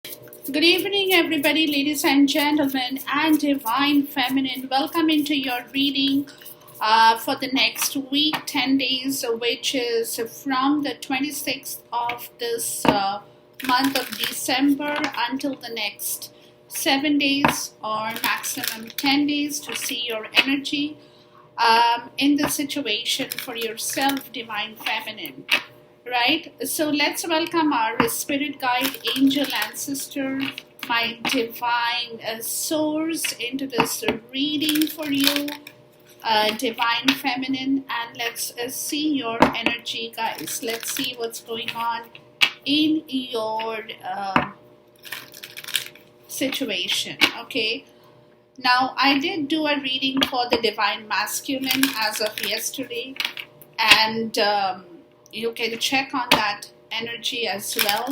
Good evening, everybody, ladies and gentlemen, and divine feminine. Welcome into your reading for the next week, 10 days, which is from the 26th of this month of December until the next 7 days or maximum 10 days to see your energy in the situation for yourself, divine feminine. Right? So let's welcome our spirit guide, angel ancestor, my divine source into this reading for you, divine feminine, and let's see your energy, guys. Let's see what's going on in your situation. Okay. Now, I did do a reading for the divine masculine as of yesterday, and you can check on that energy as well.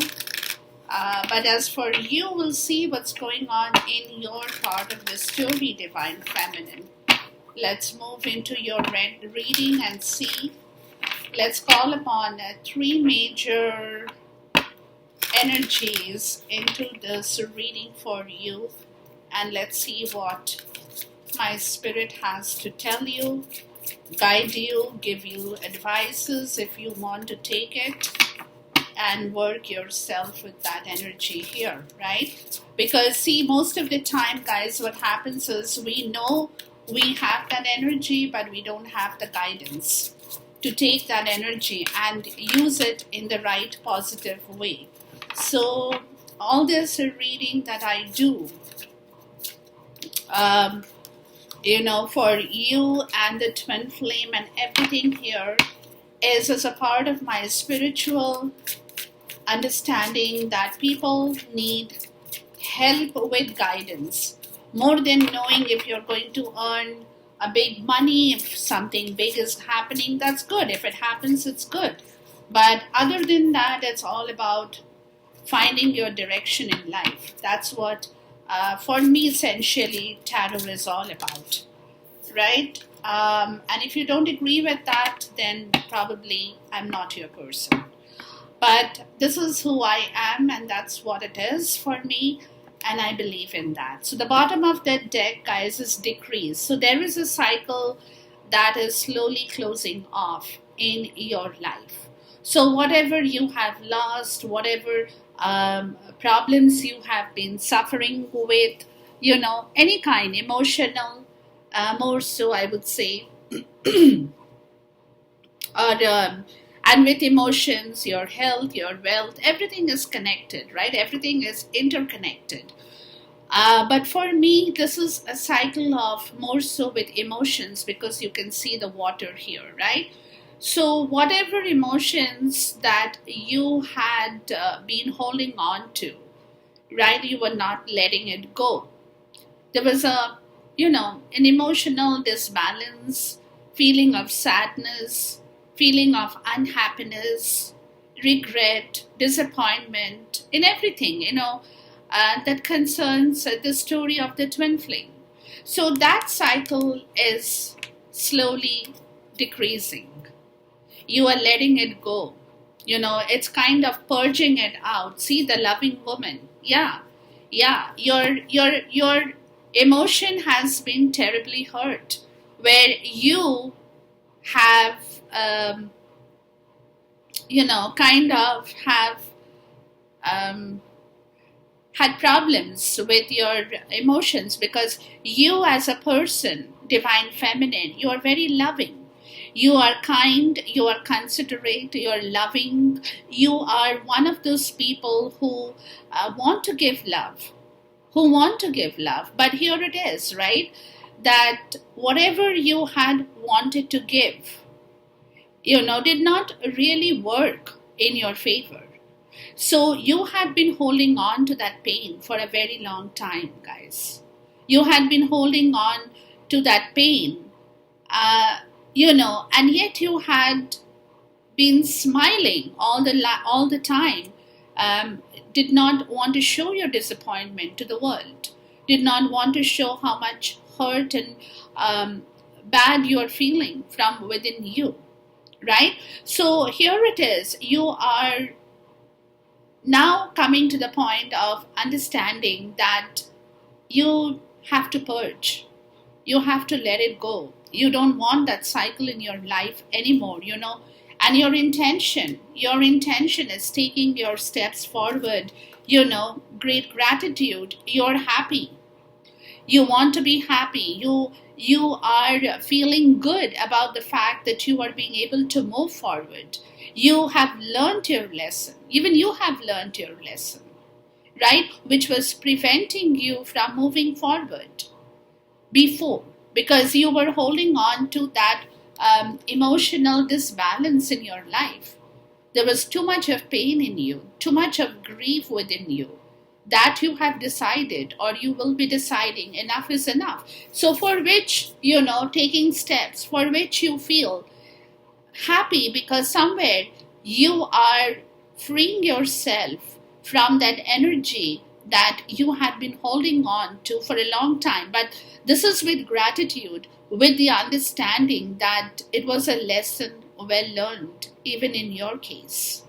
But as for you, we'll see what's going on in your part of the story, divine feminine. Let's move into your reading and see. Let's call upon three major energies into this reading for you, and let's see what my spirit has to tell you, guide you, give you advices if you want to take it and work yourself with that energy here, right? Because see, most of the time, guys, what happens is we know we have that energy, but we don't have the guidance to take that energy and use it in the right positive way. So all this reading that I do, for you and the twin flame and everything here is as a part of my spiritual understanding that people need help with guidance. More than knowing if you're going to earn a big money, if something big is happening, that's good. If it happens, it's good. But other than that, it's all about finding your direction in life. That's what, for me, essentially, tarot is all about, right? And if you don't agree with that, then probably I'm not your person. But this is who I am, and that's what it is for me, and I believe in that. So the bottom of that deck, guys, is decrease. So there is a cycle that is slowly closing off in your life. So whatever you have lost, whatever problems you have been suffering with, any kind, emotional, more so I would say, or and with emotions, your health, your wealth, everything is connected, right? Everything is interconnected. But for me, this is a cycle of more so with emotions, because you can see the water here, right? So whatever emotions that you had been holding on to, right? You were not letting it go. There was an emotional disbalance, feeling of sadness, feeling of unhappiness, regret, disappointment, in everything, that concerns the story of the twin flame. So that cycle is slowly decreasing. You are letting it go. It's kind of purging it out. See, the loving woman. Yeah. Your emotion has been terribly hurt, where you have kind of have had problems with your emotions, because you as a person, divine feminine, you are very loving. You are kind, you are considerate, you are loving. You are one of those people who want to give love, But here it is, right? That whatever you had wanted to give, did not really work in your favor. So you had been holding on to that pain for a very long time, guys. You had been holding on to that pain, and yet you had been smiling all the time. Did not want to show your disappointment to the world. Did not want to show how much hurt and bad you are feeling from within you, right? So here it is. You are now coming to the point of understanding that you have to purge. You have to let it go. You don't want that cycle in your life anymore, And your intention is taking your steps forward, great gratitude. You're happy. You want to be happy. You are feeling good about the fact that you are being able to move forward. You have learned your lesson. Even you have learned your lesson, right? Which was preventing you from moving forward before, because you were holding on to that emotional disbalance in your life. There was too much of pain in you, too much of grief within you, that you have decided, or you will be deciding, enough is enough. So for which, taking steps, for which you feel happy, because somewhere you are freeing yourself from that energy that you had been holding on to for a long time. But this is with gratitude, with the understanding that it was a lesson well learned, even in your case.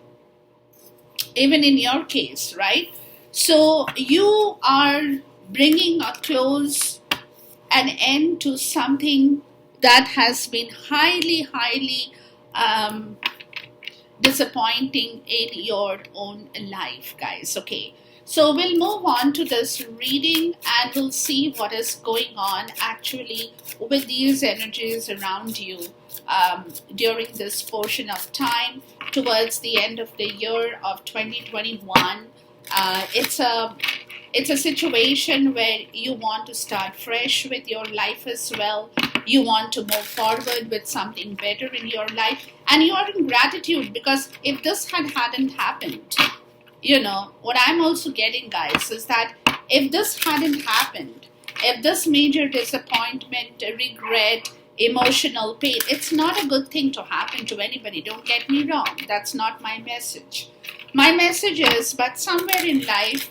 Even in your case, right? So you are bringing a close, an end to something that has been highly, highly disappointing in your own life, guys. Okay, so we'll move on to this reading and we'll see what is going on actually with these energies around you during this portion of time towards the end of the year of 2021. It's a situation where you want to start fresh with your life as well. You want to move forward with something better in your life, and you are in gratitude, because if this hadn't happened, what I'm also getting, guys, is that if this hadn't happened, if this major disappointment, regret, emotional pain, it's not a good thing to happen to anybody. Don't get me wrong. That's not my message. My message is, but somewhere in life,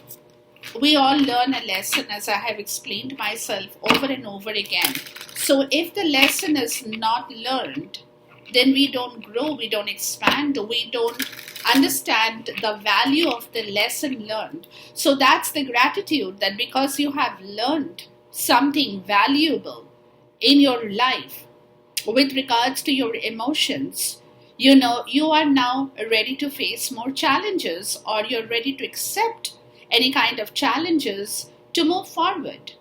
we all learn a lesson, as I have explained myself over and over again. So if the lesson is not learned, then we don't grow, we don't expand, we don't understand the value of the lesson learned. So that's the gratitude, that because you have learned something valuable in your life with regards to your emotions, you are now ready to face more challenges, or you're ready to accept any kind of challenges to move forward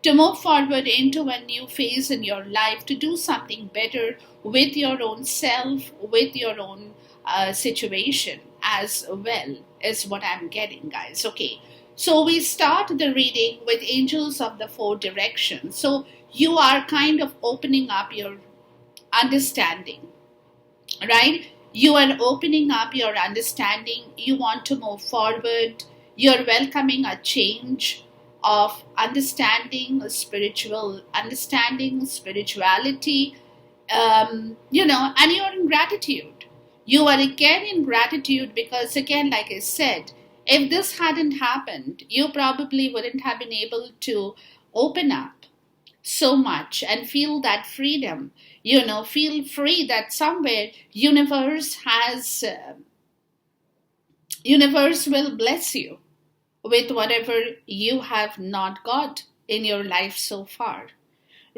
into a new phase in your life, to do something better with your own self, with your own situation as well, is what I'm getting, guys. Okay, so we start the reading with angels of the four directions. So you are kind of opening up your understanding, right? You are opening up your understanding. You want to move forward. You're welcoming a change of understanding, spirituality, and you're in gratitude. You are again in gratitude because, again, like I said, if this hadn't happened, you probably wouldn't have been able to open up so much and feel that freedom, feel free, that somewhere universe will bless you with whatever you have not got in your life so far,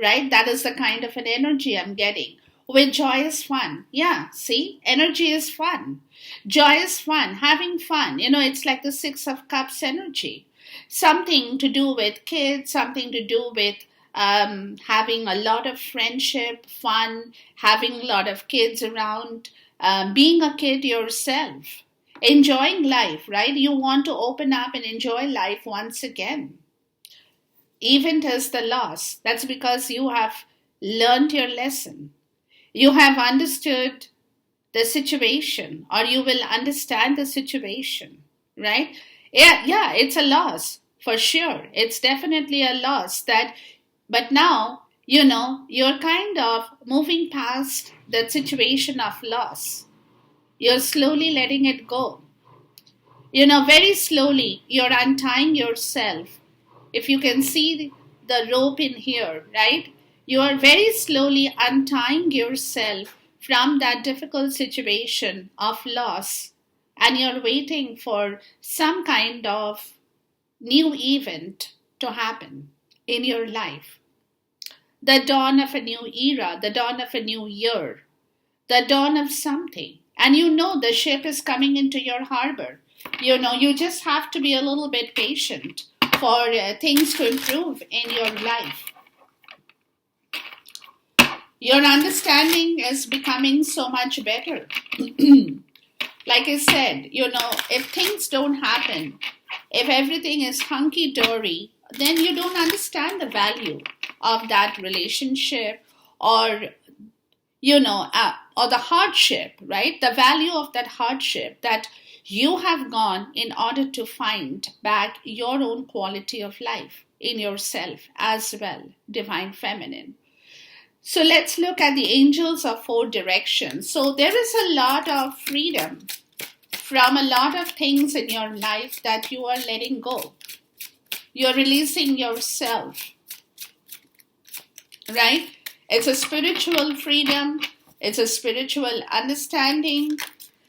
right? That is the kind of an energy I'm getting. With joy is fun. Yeah, see, energy is fun. Joy is fun, having fun. It's like the Six of Cups energy. Something to do with kids, something to do with having a lot of friendship, fun, having a lot of kids around, being a kid yourself, enjoying life, right? You want to open up and enjoy life once again. Even as the loss, that's because you have learned your lesson. You have understood the situation, or you will understand the situation, right? Yeah, it's a loss for sure. It's definitely a loss but now, you're kind of moving past that situation of loss. You're slowly letting it go. Very slowly, you're untying yourself. If you can see the rope in here, right? You are very slowly untying yourself from that difficult situation of loss, and you're waiting for some kind of new event to happen in your life. The dawn of a new era, the dawn of a new year, the dawn of something. And you know the ship is coming into your harbor. You know, you just have to be a little bit patient for things to improve in your life. Your understanding is becoming so much better. Like I said, you know, if things don't happen, if everything is hunky-dory, then you don't understand the value of that relationship, or, you know, or the hardship, right? The value of that hardship that you have gone in order to find back your own quality of life in yourself as well, Divine Feminine. So let's look at the angels of 4 directions. So there is a lot of freedom from a lot of things in your life that you are letting go. You're releasing yourself, right? It's a spiritual freedom. It's a spiritual understanding.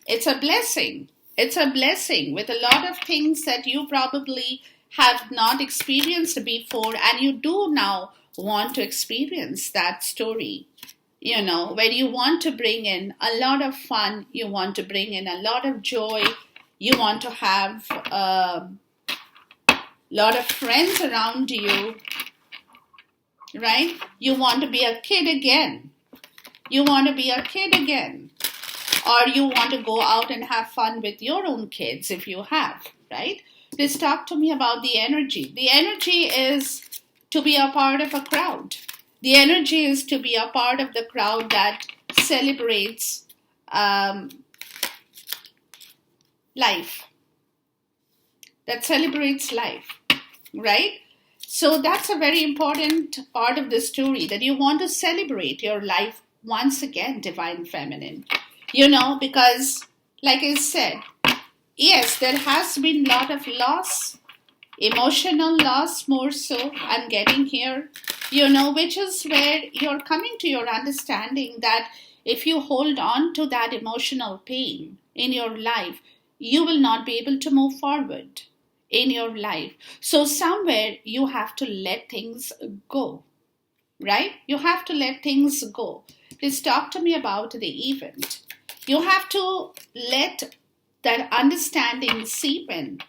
It's a blessing. It's a blessing with a lot of things that you probably have not experienced before, and you do now want to experience that story, you know, where you want to bring in a lot of fun, you want to bring in a lot of joy, you want to have a lot of friends around you, right? You want to be a kid again. You want to be a kid again. Or you want to go out and have fun with your own kids if you have, right? Just talk to me about the energy. The energy is to be a part of a crowd. The energy is to be a part of the crowd that celebrates life. That celebrates life, right? So that's a very important part of the story, that you want to celebrate your life once again, Divine Feminine. You know, because like I said, yes, there has been a lot of loss, emotional loss more so. I'm getting here, you know, which is where you're coming to your understanding that if you hold on to that emotional pain in your life, you will not be able to move forward in your life. So somewhere you have to let things go, right? You have to let things go. Please talk to me about the event. You have to let that understanding seep in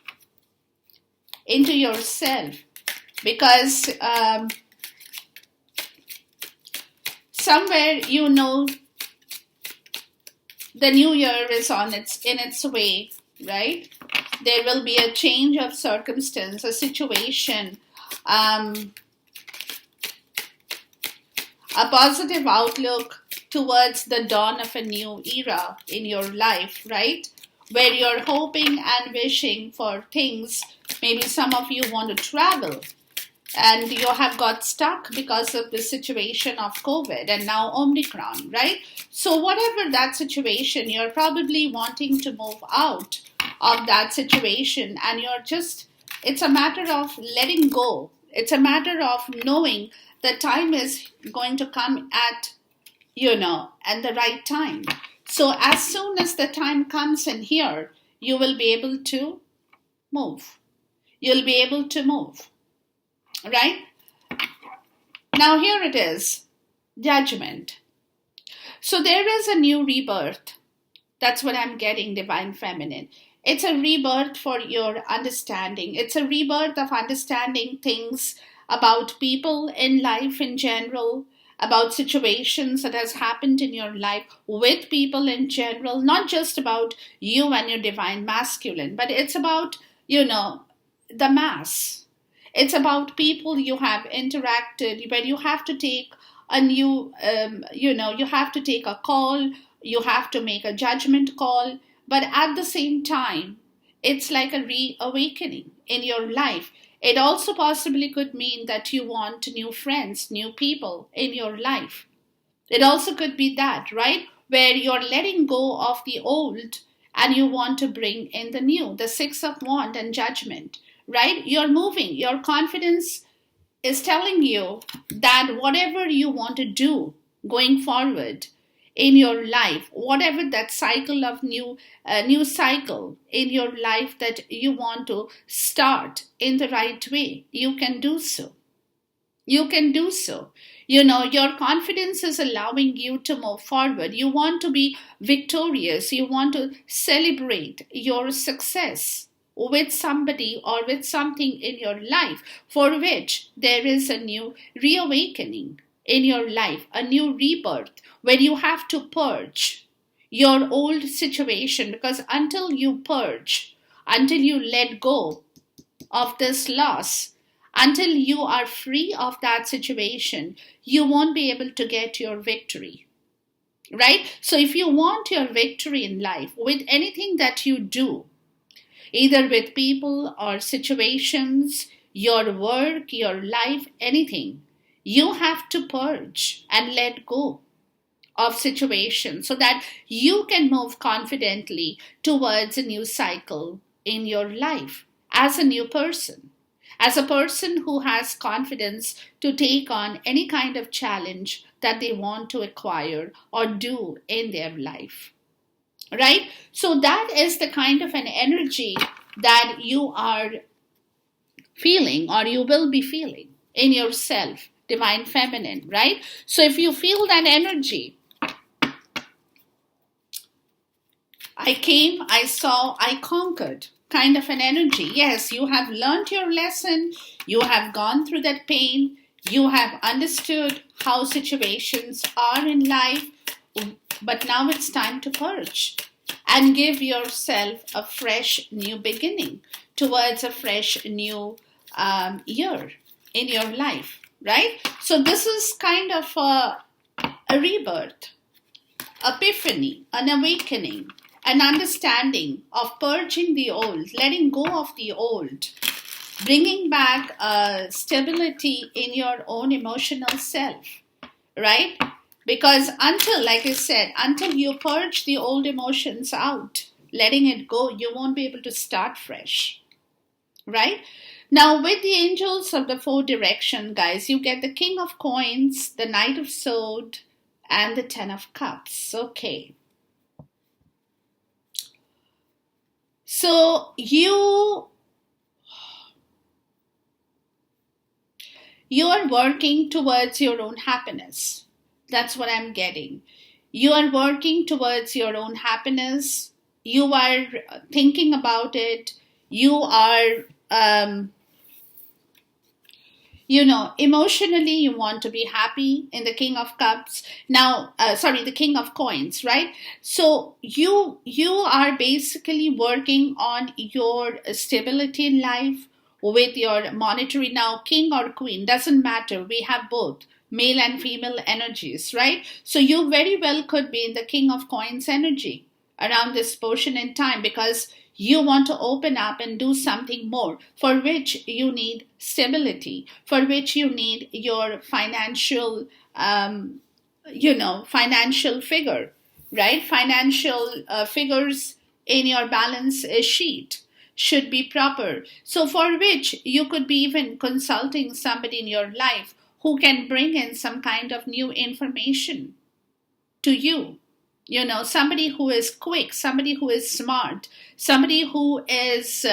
into yourself, because somewhere you know the new year is in its way, right? There will be a change of circumstance, a situation, a positive outlook towards the dawn of a new era in your life, right? Where you're hoping and wishing for things. Maybe some of you want to travel and you have got stuck because of the situation of COVID and now Omicron, right? So whatever that situation, you're probably wanting to move out of that situation, and it's a matter of letting go. It's a matter of knowing the time is going to come at the right time. So as soon as the time comes in here, you will be able to move. You'll be able to move, right? Now here it is, Judgment. So there is a new rebirth. That's what I'm getting, Divine Feminine. It's a rebirth for your understanding. It's a rebirth of understanding things about people in life in general, about situations that has happened in your life with people in general, not just about you and your divine masculine, but it's about, the mass. It's about people you have interacted, when you have to take a new, you have to take a call, you have to make a judgment call, but at the same time, it's like a reawakening in your life. It also possibly could mean that you want new friends, new people in your life. It also could be that, right? Where you're letting go of the old and you want to bring in the new, the Six of Wands and Judgment, right? You're moving. Your confidence is telling you that whatever you want to do going forward, in your life, whatever that cycle of new cycle in your life that you want to start in the right way, you can do so. You can do so. Your confidence is allowing you to move forward. You want to be victorious. You want to celebrate your success with somebody or with something in your life for which there is a new reawakening in your life, a new rebirth where you have to purge your old situation, because until you purge, until you let go of this loss, until you are free of that situation, you won't be able to get your victory. Right? So if you want your victory in life with anything that you do, either with people or situations, your work, your life, anything, you have to purge and let go of situations so that you can move confidently towards a new cycle in your life as a new person, as a person who has confidence to take on any kind of challenge that they want to acquire or do in their life. Right? So that is the kind of an energy that you are feeling or you will be feeling in yourself, divine feminine, right? So if you feel that energy, I came, I saw, I conquered kind of an energy. Yes, you have learned your lesson, you have gone through that pain, you have understood how situations are in life, but now it's time to purge and give yourself a fresh new beginning towards a fresh new year in your life, right? So this is kind of a rebirth, epiphany, an awakening, an understanding of purging the old, letting go of the old, bringing back stability in your own emotional self, right? Because until, like I said, until you purge the old emotions out, letting it go, you won't be able to start fresh, right? Now, with the angels of the four direction, guys, you get the King of Coins, the Knight of Swords, and the Ten of Cups. Okay. So you are working towards your own happiness. That's what I'm getting. You are working towards your own happiness. You are thinking about it. You are, emotionally you want to be happy in the King of Cups. Now, the King of Coins, right? So you are basically working on your stability in life with your monetary. Now, king or queen, doesn't matter. We have both male and female energies, right? So you very well could be in the King of Coins energy around this portion in time, because you want to open up and do something more, for which you need stability, for which you need your financial, financial figure, right? Financial figures in your balance sheet should be proper. So for which you could be even consulting somebody in your life who can bring in some kind of new information to you. Somebody who is quick, somebody who is smart, somebody who is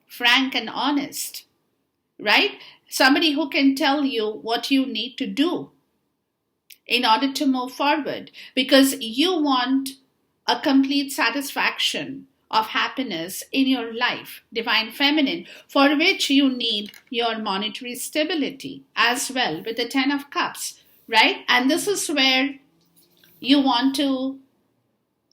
frank and honest, right? Somebody who can tell you what you need to do in order to move forward, because you want a complete satisfaction of happiness in your life, divine feminine, for which you need your monetary stability as well with the Ten of Cups, right? And this is where you want to,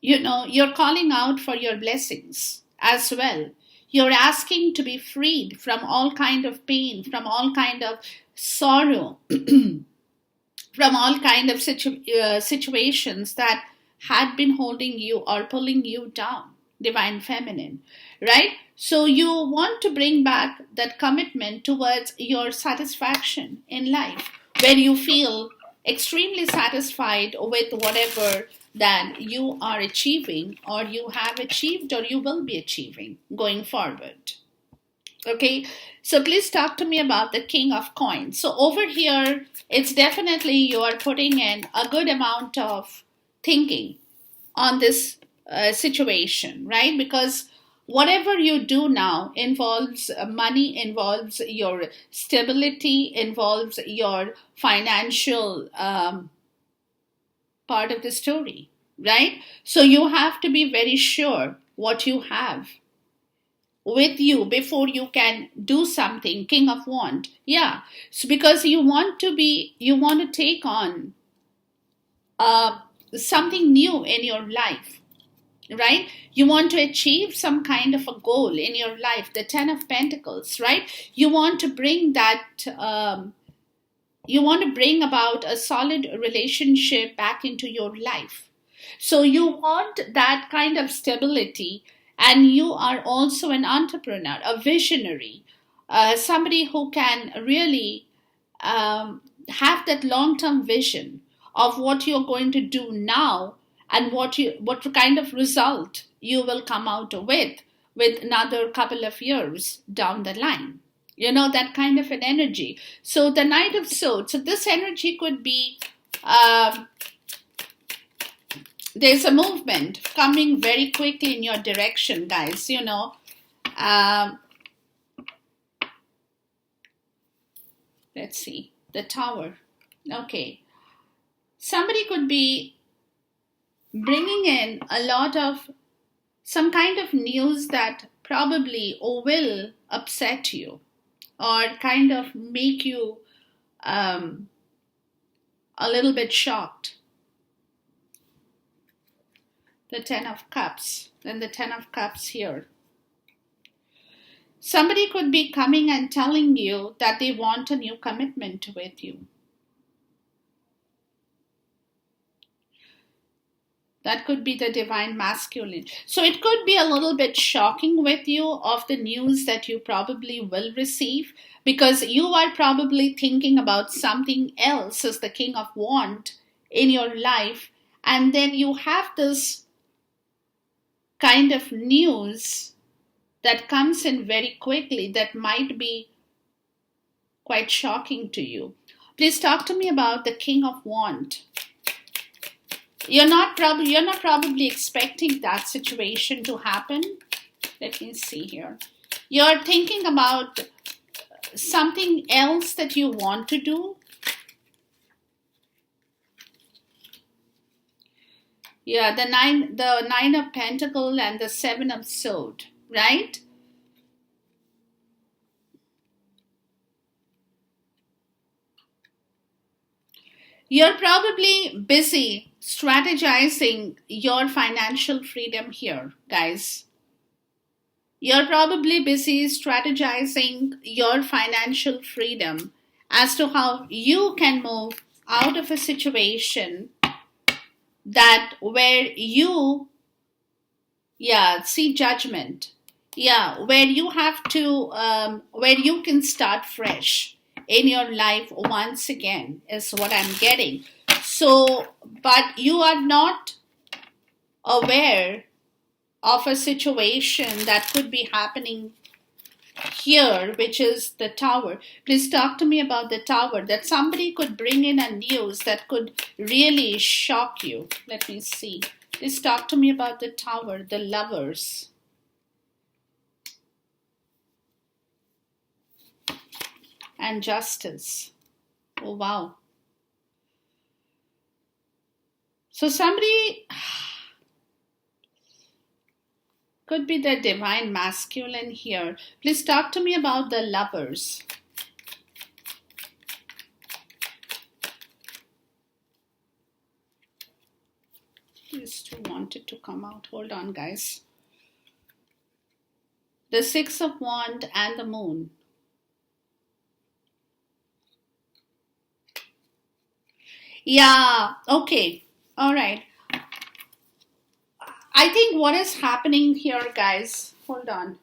you're calling out for your blessings as well. You're asking to be freed from all kind of pain, from all kind of sorrow, from all kind of situations that had been holding you or pulling you down, divine feminine, right? So you want to bring back that commitment towards your satisfaction in life, where you feel extremely satisfied with whatever that you are achieving, or you have achieved, or you will be achieving going forward. Okay, so please talk to me about the King of Coins. So over here, it's definitely you are putting in a good amount of thinking on this situation, right? Because whatever you do now involves money, involves your stability, involves your financial part of the story, right? So you have to be very sure what you have with you before you can do something. King of Wand, yeah. So because you want to take on uh, something new in your life, right? You want to achieve some kind of a goal in your life, the Ten of Pentacles, right? You want to bring that you want to bring about a solid relationship back into your life. So you want that kind of stability, and you are also an entrepreneur, a visionary, somebody who can really have that long-term vision of what you're going to do now, and what kind of result you will come out with another couple of years down the line. That kind of an energy. So the Knight of Swords, so this energy could be there's a movement coming very quickly in your direction, guys. Let's see, the Tower. Okay, somebody could be bringing in a lot of some kind of news that probably will upset you, or kind of make you a little bit shocked. The Ten of Cups, then the Ten of Cups here. Somebody could be coming and telling you that they want a new commitment with you. That could be the Divine Masculine. So it could be a little bit shocking with you of the news that you probably will receive, because you are probably thinking about something else as the King of Wands in your life, and then you have this kind of news that comes in very quickly that might be quite shocking to you. Please talk to me about the King of Wands. You're not probably expecting that situation to happen. Let me see here. You're thinking about something else that you want to do. Yeah, the nine of Pentacles and the Seven of Swords, right? You're probably busy strategizing your financial freedom here, guys. You're probably busy strategizing your financial freedom as to how you can move out of a situation that where you, see Judgment. Where you have to, where you can start fresh in your life once again is what I'm getting. So, but you are not aware of a situation that could be happening here, which is the Tower. Please talk to me about the Tower, that somebody could bring in a news that could really shock you. Let me see. Please talk to me about the Tower, the Lovers. And Justice. Oh, wow. So somebody could be the Divine Masculine here. Please talk to me about the Lovers. These two wanted to come out. Hold on, guys. The Six of Wands and the Moon. Yeah, okay. All right. I think what is happening here, guys, hold on.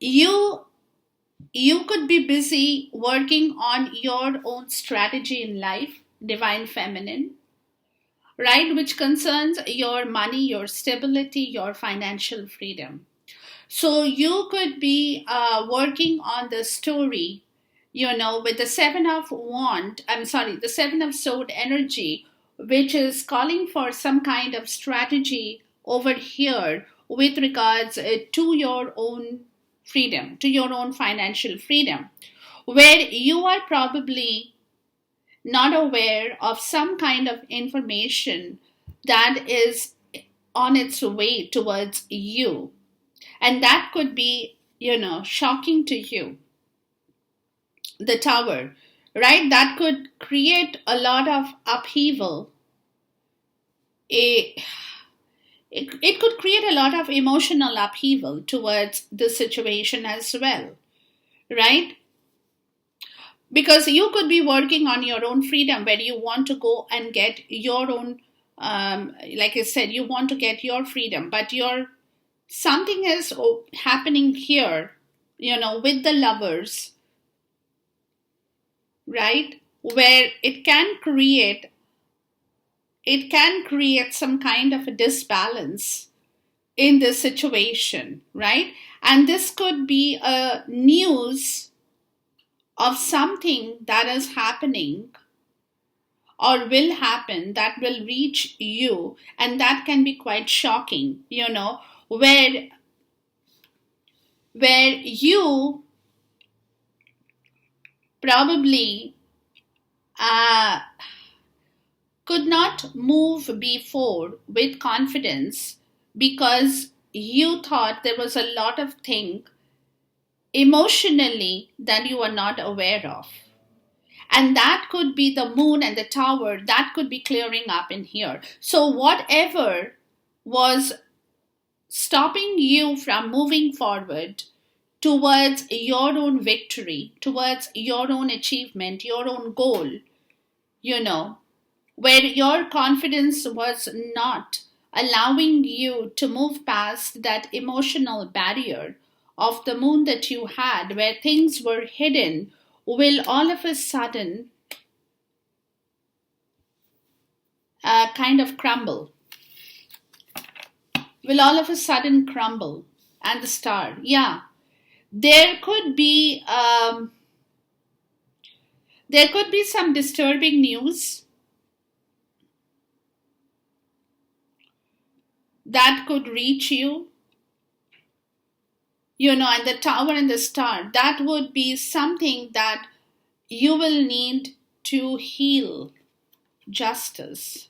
You could be busy working on your own strategy in life, Divine Feminine, right? Which concerns your money, your stability, your financial freedom. So you could be working on the story, with the Seven of Swords energy, which is calling for some kind of strategy over here with regards to your own freedom, to your own financial freedom, where you are probably not aware of some kind of information that is on its way towards you. And that could be, shocking to you. The Tower, right? That could create a lot of upheaval. It, it could create a lot of emotional upheaval towards the situation as well, right? Because you could be working on your own freedom where you want to go and get your own, like I said, you want to get your freedom, but something is happening here, with the Lovers, right? Where it can create some kind of a disbalance in this situation, right? And this could be a news of something that is happening or will happen that will reach you, and that can be quite shocking, where you probably could not move before with confidence because you thought there was a lot of things emotionally that you are not aware of. And that could be the Moon and the Tower, that could be clearing up in here. So whatever was stopping you from moving forward towards your own victory, towards your own achievement, your own goal, where your confidence was not allowing you to move past that emotional barrier of the Moon that you had, where things were hidden, will all of a sudden kind of crumble. Will all of a sudden crumble. And the Star, yeah. There could be some disturbing news that could reach you, and the Tower and the Star, that would be something that you will need to heal. Justice,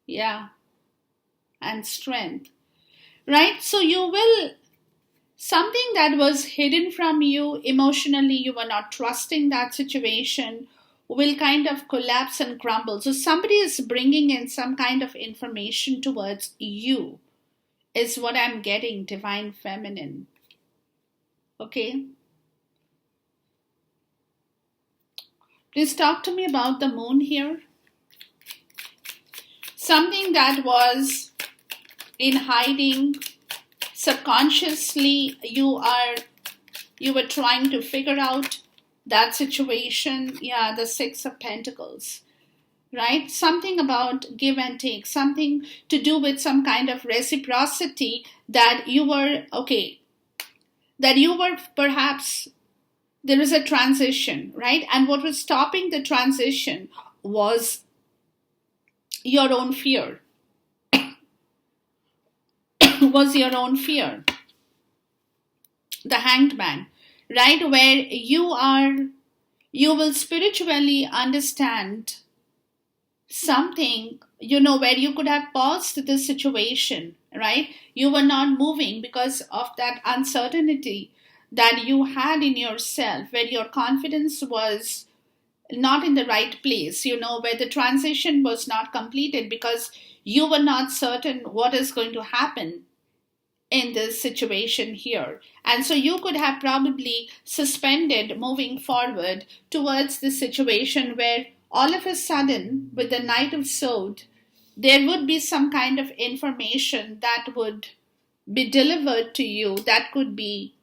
yeah, and strength, right? So you will, something that was hidden from you emotionally, you were not trusting that situation, will kind of collapse and crumble. So somebody is bringing in some kind of information towards you, is what I'm getting, Divine Feminine. Okay? Please talk to me about the Moon here. Something that was in hiding, subconsciously you were trying to figure out that situation. Yeah, the Six of Pentacles, right? Something about give and take, something to do with some kind of reciprocity that you were, perhaps, there is a transition, right? And what was stopping the transition was your own fear. Was your own fear. The Hanged Man, right? Where you will spiritually understand something, where you could have paused the situation, right? You were not moving because of that uncertainty that you had in yourself, where your confidence was not in the right place, where the transition was not completed because you were not certain what is going to happen in this situation here. And so you could have probably suspended moving forward towards the situation where all of a sudden, with the Knight of Swords, there would be some kind of information that would be delivered to you that could be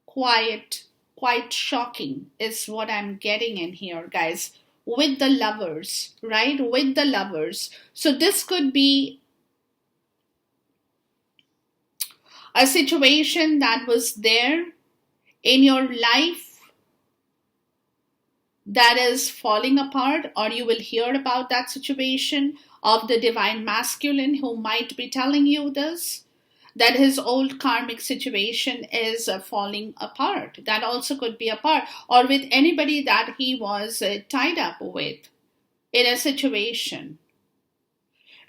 quite shocking, is what I'm getting in here, guys, with the Lovers, right? With the Lovers. So this could be a situation that was there in your life that is falling apart, or you will hear about that situation of the divine masculine who might be telling you this, that his old karmic situation is falling apart. That also could be a part, or with anybody that he was tied up with in a situation,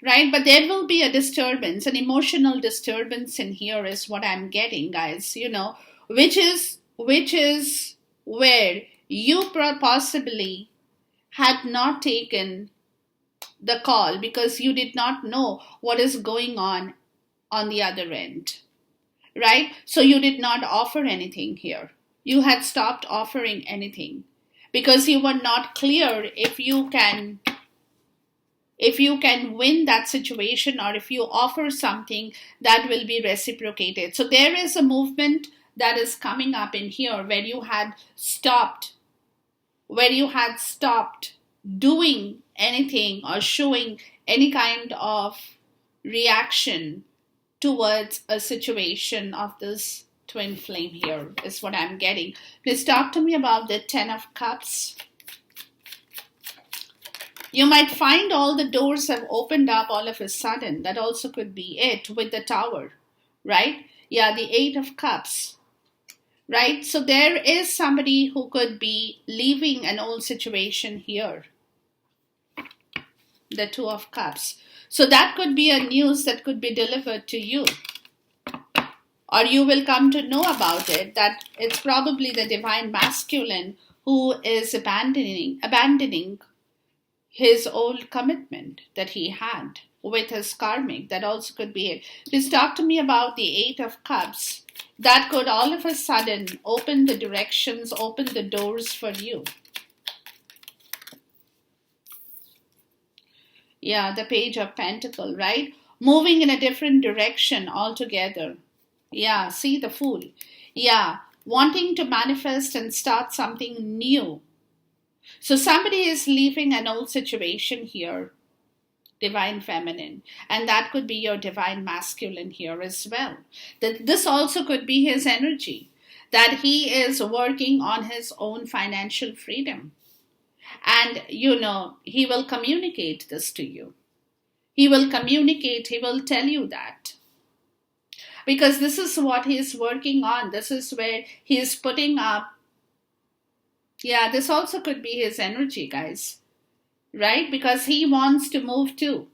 right? But there will be a disturbance, an emotional disturbance in here is what I'm getting, guys, which is where you possibly had not taken the call because you did not know what is going on the other end, right? So you did not offer anything here. You had stopped offering anything because you were not clear if you can win that situation, or if you offer something that will be reciprocated. So there is a movement that is coming up in here where you had stopped doing anything or showing any kind of reaction towards a situation of this twin flame here, is what I'm getting. Please talk to me about the 10 of Cups. You might find all the doors have opened up all of a sudden. That also could be it with the Tower, right? Yeah, the 8 of Cups, right? So there is somebody who could be leaving an old situation here. The 2 of Cups. So that could be a news that could be delivered to you. Or you will come to know about it, that it's probably the divine masculine who is abandoning his old commitment that he had with his karmic. That also could be it. Please talk to me about the 8 of Cups. That could all of a sudden open the directions, open the doors for you. Yeah, the Page of Pentacle, right? Moving in a different direction altogether. Yeah, see the Fool. Yeah, wanting to manifest and start something new. So somebody is leaving an old situation here, divine feminine, and that could be your divine masculine here as well. That this also could be his energy, that he is working on his own financial freedom. And he will communicate this to you. He will tell you that. Because this is what he is working on. This is where he is putting up. Yeah, this also could be his energy, guys. Right? Because he wants to move too.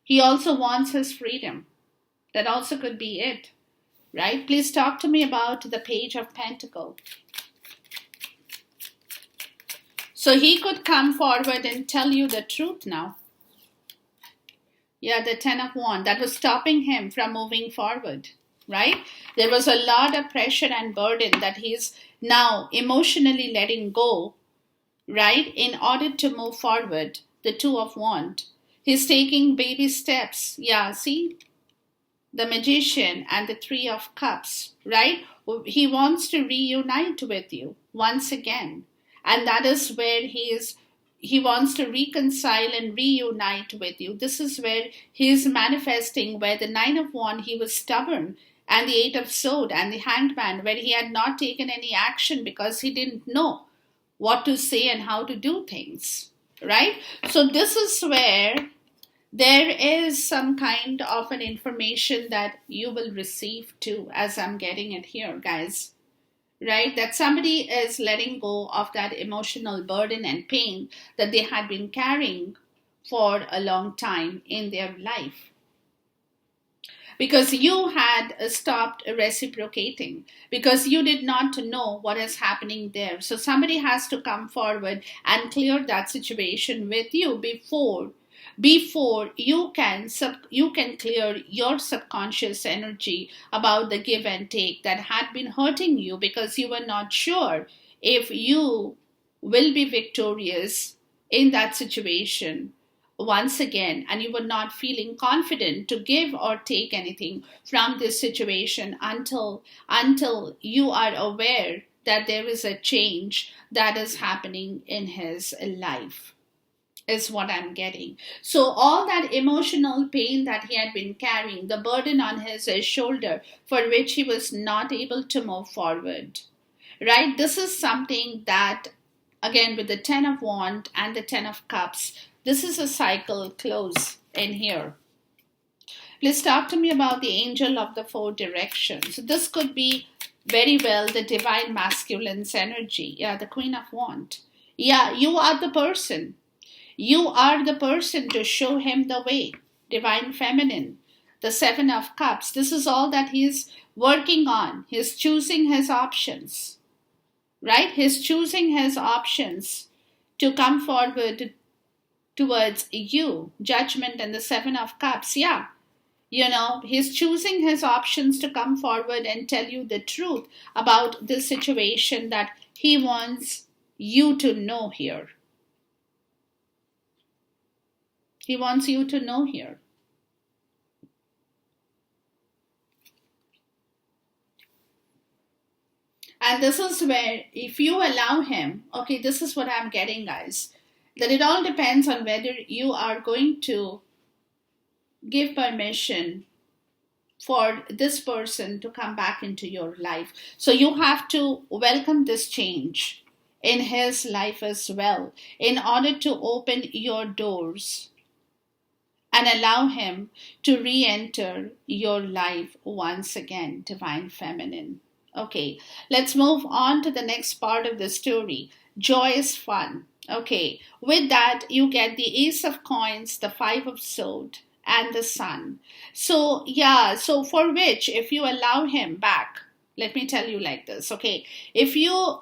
He also wants his freedom. That also could be it. Right? Please talk to me about the Page of Pentacle. So he could come forward and tell you the truth now. Yeah, the 10 of Wands. That was stopping him from moving forward, right? There was a lot of pressure and burden that he's now emotionally letting go, right? In order to move forward, the 2 of Wands. He's taking baby steps. Yeah, see? The Magician and the 3 of Cups, right? He wants to reunite with you once again. And that is where he wants to reconcile and reunite with you. This is where he is manifesting, where the 9 of Wands, he was stubborn, and the 8 of Swords and the Hanged Man, where he had not taken any action because he didn't know what to say and how to do things, right? So this is where there is some kind of an information that you will receive too, as I'm getting it here, guys. Right? That somebody is letting go of that emotional burden and pain that they had been carrying for a long time in their life. Because you had stopped reciprocating, because you did not know what is happening there. So somebody has to come forward and clear that situation with you before you can clear your subconscious energy about the give and take that had been hurting you, because you were not sure if you will be victorious in that situation once again, and you were not feeling confident to give or take anything from this situation until you are aware that there is a change that is happening in his life, is what I'm getting. So all that emotional pain that he had been carrying, the burden on his shoulder for which he was not able to move forward, right? This is something that Again, with the Ten of Wands and the Ten of Cups, this is a cycle close in here. Please talk to me about the angel of the four directions. So this could be very well the divine masculine's energy. Yeah, the Queen of Wands. Yeah, you are the person. You are the person to show him the way. Divine feminine. The Seven of Cups. This is all that he's working on. He's choosing his options. Right? He's choosing his options to come forward towards you. Judgment and the Seven of Cups. Yeah. He's choosing his options to come forward and tell you the truth about this situation that he wants you to know here. He wants you to know here. And this is where, if you allow him, okay, this is what I'm getting, guys, that it all depends on whether you are going to give permission for this person to come back into your life. So you have to welcome this change in his life as well, in order to open your doors and allow him to re-enter your life once again, Divine Feminine. Okay, let's move on to the next part of the story. Joy is fun. Okay, with that, you get the Ace of Coins, the Five of Swords, and the Sun. So, yeah, so for which, if you allow him back, let me tell you like this, okay? If you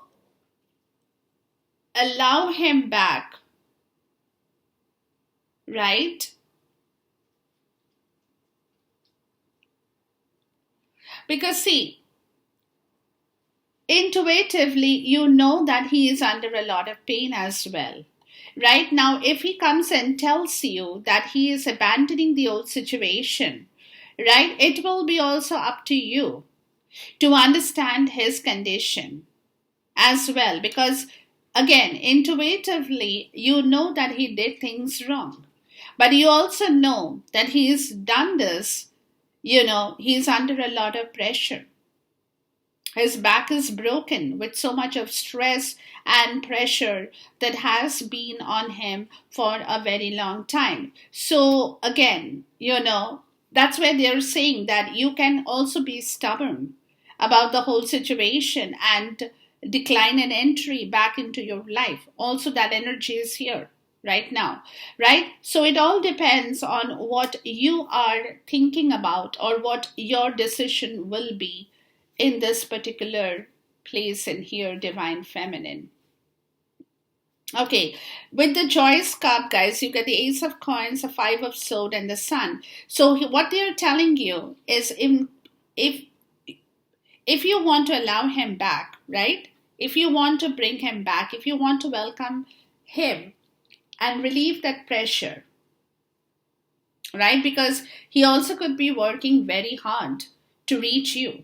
allow him back, right? Because see, intuitively, you know that he is under a lot of pain as well. Right now, if he comes and tells you that he is abandoning the old situation, right, it will be also up to you to understand his condition as well. Because again, intuitively, you know that he did things wrong. But you also know that he's done this, he's under a lot of pressure. His back is broken with so much of stress and pressure that has been on him for a very long time. So again, that's where they're saying that you can also be stubborn about the whole situation and decline an entry back into your life. Also, that energy is here right now, right? So it all depends on what you are thinking about or what your decision will be in this particular place in here, Divine Feminine. Okay, with the Joyous Cup, guys, you get the Ace of Coins, the Five of Swords, and the Sun. So what they're telling you is if you want to allow him back, right? If you want to bring him back, if you want to welcome him and relieve that pressure, right? Because he also could be working very hard to reach you.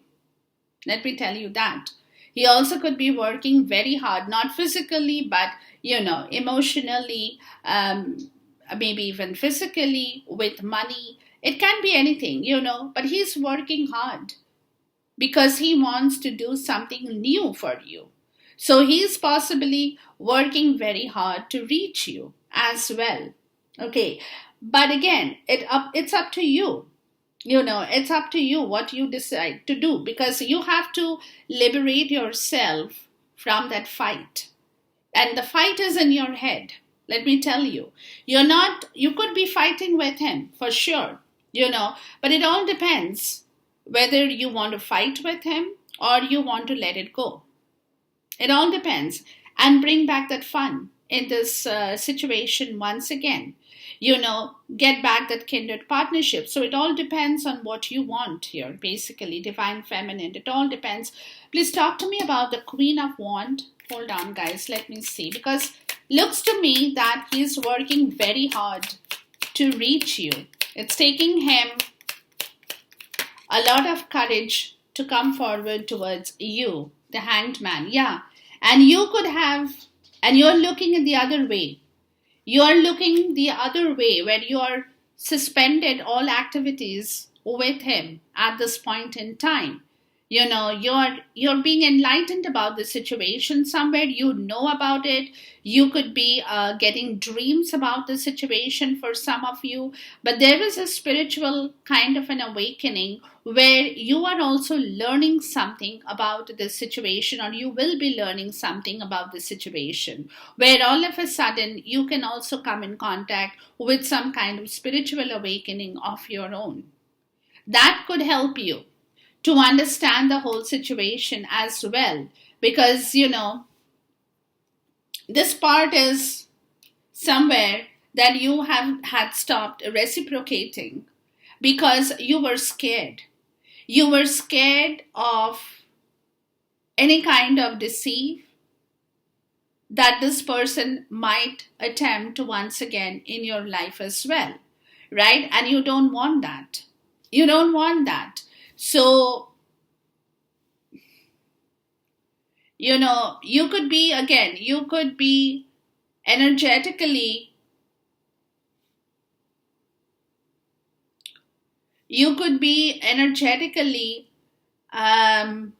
Let me tell you that. He also could be working very hard, not physically, but, emotionally, maybe even physically, with money. It can be anything, but he's working hard because he wants to do something new for you. So he's possibly working very hard to reach you as well. Okay, but again, it's up to you. It's up to you what you decide to do, because you have to liberate yourself from that fight. And the fight is in your head. Let me tell you, you could be fighting with him for sure, but it all depends whether you want to fight with him or you want to let it go. It all depends, and bring back that fun in this situation once again. Get back that kindred partnership. So it all depends on what you want here, basically, Divine Feminine. It all depends. Please talk to me about the Queen of Wands. Hold on, guys. Let me see. Because looks to me that he's working very hard to reach you. It's taking him a lot of courage to come forward towards you, the Hanged Man. Yeah. And you're looking in the other way. You are looking the other way, where you are suspended all activities with him at this point in time. You're being enlightened about the situation somewhere. You know about it. You could be getting dreams about the situation for some of you, but there is a spiritual kind of an awakening where you are also learning something about the situation, or you will be learning something about the situation, where all of a sudden you can also come in contact with some kind of spiritual awakening of your own. That could help you to understand the whole situation as well, because this part is somewhere that you have had stopped reciprocating because you were scared of any kind of deceit that this person might attempt once again in your life as well, right? And you don't want that. You don't want that. So, you could be, again, you could be energetically, um,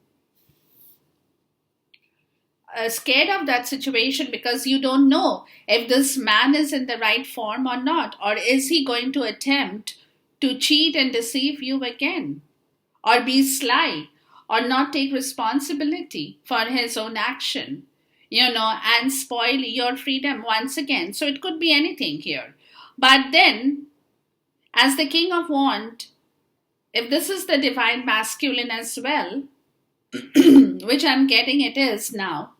scared of that situation because you don't know if this man is in the right form or not, or is he going to attempt to cheat and deceive you again, or be sly, or not take responsibility for his own action, and spoil your freedom once again. So it could be anything here. But then, as the King of Wands, if this is the divine masculine as well, which I'm getting it is now,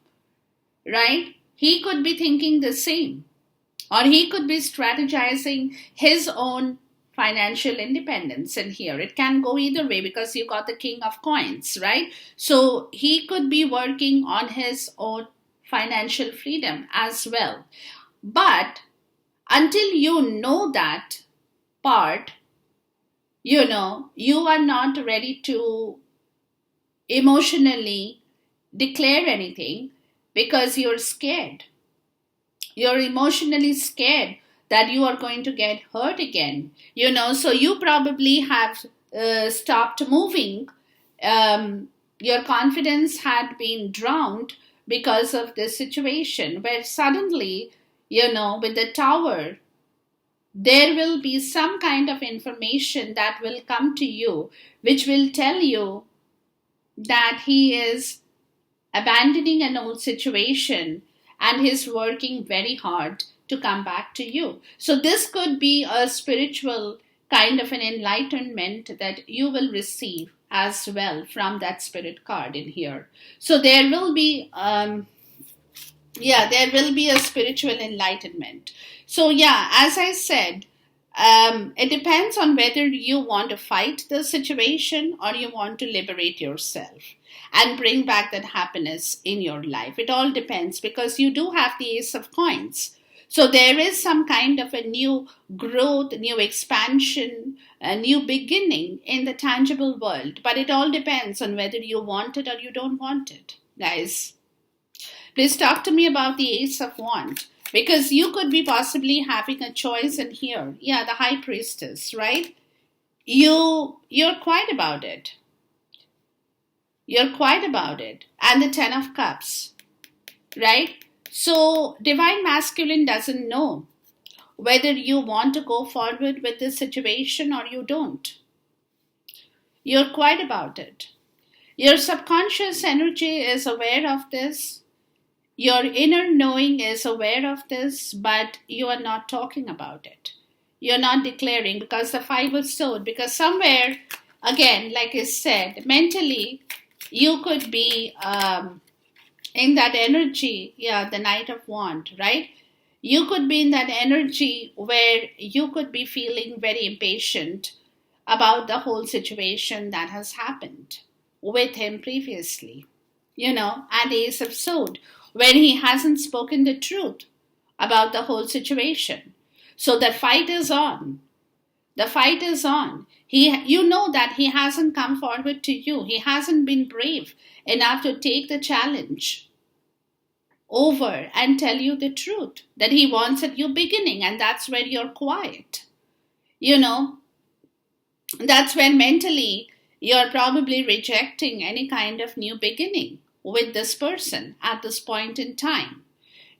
right? He could be thinking the same, or he could be strategizing his own financial independence in here. It can go either way because you got the King of Coins, right? So he could be working on his own financial freedom as well. But until you know that part, you are not ready to emotionally declare anything because you're scared. You're emotionally scared that you are going to get hurt again. So you probably have stopped moving. Your confidence had been drowned because of this situation where suddenly, with the Tower, there will be some kind of information that will come to you, which will tell you that he is abandoning an old situation and he's working very hard to come back to you. So this could be a spiritual kind of an enlightenment that you will receive as well from that spirit card in here. So there will be there will be a spiritual enlightenment. So as I said, it depends on whether you want to fight the situation or you want to liberate yourself and bring back that happiness in your life. It all depends, because you do have the Ace of Coins. So there is some kind of a new growth, new expansion, a new beginning in the tangible world. But it all depends on whether you want it or you don't want it. Guys, please talk to me about the Ace of Wands, because you could be possibly having a choice in here. Yeah, the High Priestess, right? You're quiet about it. You're quiet about it. And the Ten of Cups, right? So Divine Masculine doesn't know whether you want to go forward with this situation or you don't. You're quiet about it. Your subconscious energy is aware of this. Your inner knowing is aware of this, but you are not talking about it. You're not declaring, because the Five of Swords, because somewhere, again, like I said, mentally, you could be in that energy, the Knight of Wands, right? You could be in that energy where you could be feeling very impatient about the whole situation that has happened with him previously, and the Ace of Swords, when he hasn't spoken the truth about the whole situation. So the fight is on. The fight is on. You know that he hasn't come forward to you. He hasn't been brave enough to take the challenge over and tell you the truth that he wants at your beginning, and that's where you're quiet. That's where mentally You're probably rejecting any kind of new beginning with this person at this point in time,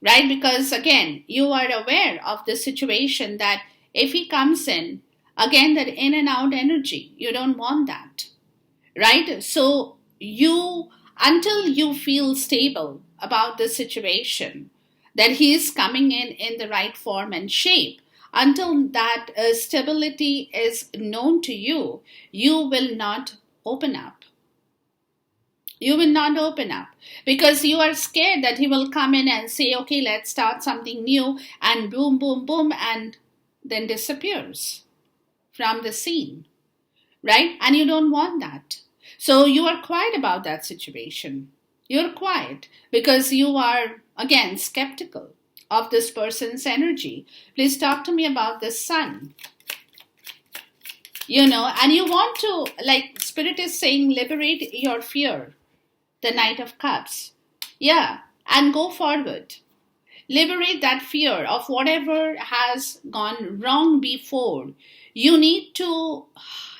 right? Because again, you are aware of the situation that if he comes in, again, that in and out energy, you don't want that, right? So until you feel stable about the situation, that he is coming in the right form and shape, until that stability is known to you, you will not open up. You will not open up because you are scared that he will come in and say, okay, let's start something new, and boom, boom, boom, and then disappears from the scene, right? And you don't want that. So you are quiet about that situation. You're quiet because you are, again, skeptical of this person's energy. Please talk to me about the sun. And you want to, like Spirit is saying, liberate your fear, the Knight of Cups. Yeah, and go forward. Liberate that fear of whatever has gone wrong before. You need to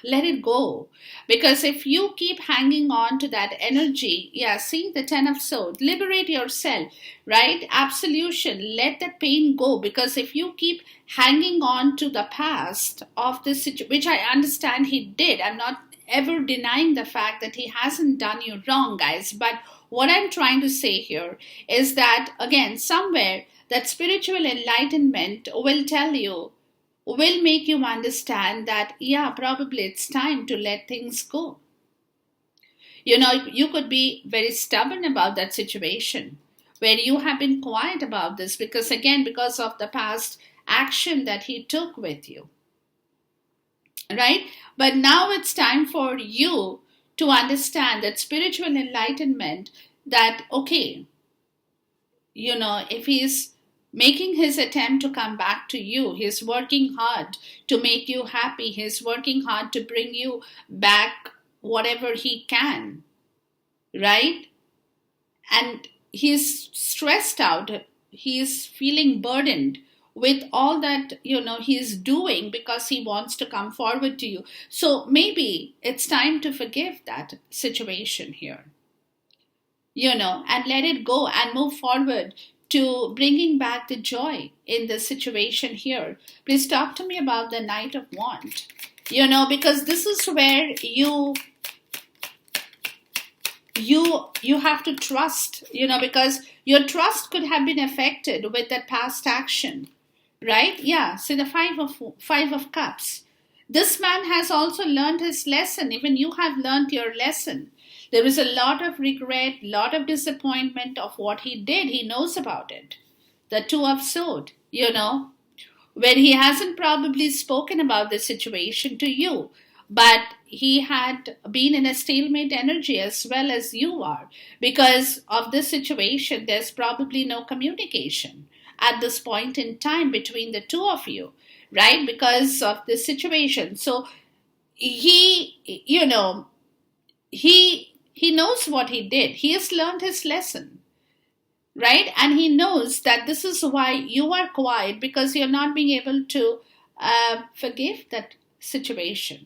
let it go. Because if you keep hanging on to that energy, yeah, see the 10 of Swords, liberate yourself, right? Absolution, let that pain go. Because if you keep hanging on to the past of this situation, which I understand he did, I'm not ever denying the fact that he hasn't done you wrong, guys. But what I'm trying to say here is that, again, somewhere that spiritual enlightenment will tell you, will make you understand that, yeah, probably it's time to let things go. You could be very stubborn about that situation where you have been quiet about this because, again, because of the past action that he took with you. Right? But now it's time for you to understand that spiritual enlightenment, that, okay, if he's making his attempt to come back to you, he's working hard to make you happy, he's working hard to bring you back whatever he can, right? And he's stressed out, he's feeling burdened with all that he's doing because he wants to come forward to you. So maybe it's time to forgive that situation here, and let it go and move forward to bringing back the joy in the situation here. Please talk to me about the Knight of Wands. Because this is where you have to trust, because your trust could have been affected with that past action, right? Yeah, so the five of Cups. This man has also learned his lesson. Even you have learned your lesson. There is a lot of regret, lot of disappointment of what he did. He knows about it. The Two of Swords, where he hasn't probably spoken about the situation to you, but he had been in a stalemate energy as well as you are. Because of this situation, there's probably no communication at this point in time between the two of you, right? Because of this situation. So he knows what he did. He has learned his lesson, right? And he knows that this is why you are quiet, because you're not being able to forgive that situation.